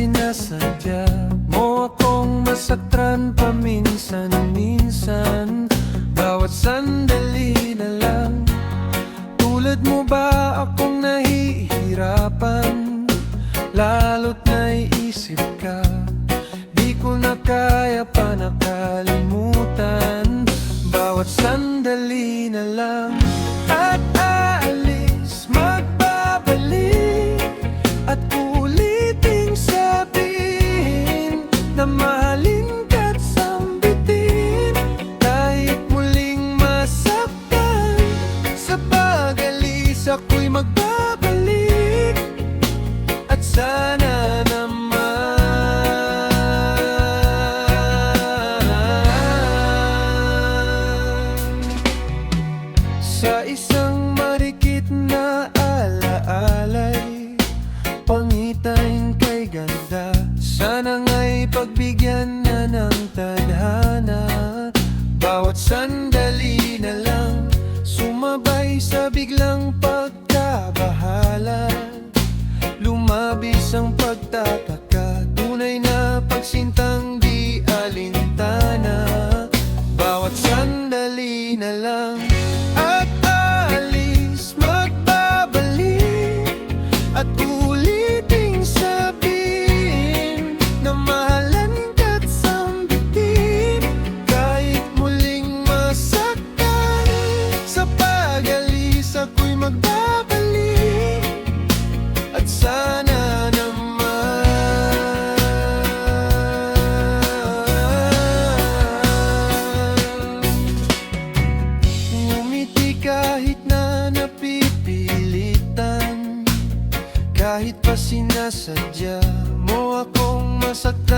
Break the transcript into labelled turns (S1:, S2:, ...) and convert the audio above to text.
S1: sinasadya mo akong masaktan paminsan-minsan. Bawat sandali na lang, tulad mo ba akong nahihirapan? Lalo't naiisip ka, di ko na kaya pa nakalimutan. Bawat sandali na lang at aalis, magbabalik at uliting sabihin na mahalin ka't sambitin. Kahit muling masaktan, sa pag-alis ako'y magbabalik. At sana naman sa isang marikit na alaalay, pangitain kay ganda, sana nga'y pagbigyan na ng tadhana. Bawat sandali na lang, sumabay sa biglang pagkabahala. Lumabis ang pagtataka, tunay na pagsintang di alintana. Bawat sandali na lang at aalis, magbabalik at uliting sabihin na mahalan ka't sambitin. Kahit muling masaktan, sa pag-alis ako'y magbabalik. At sana naman ngumiti kahit na napipilitan, kahit pa sinasadya mo akong masaktan.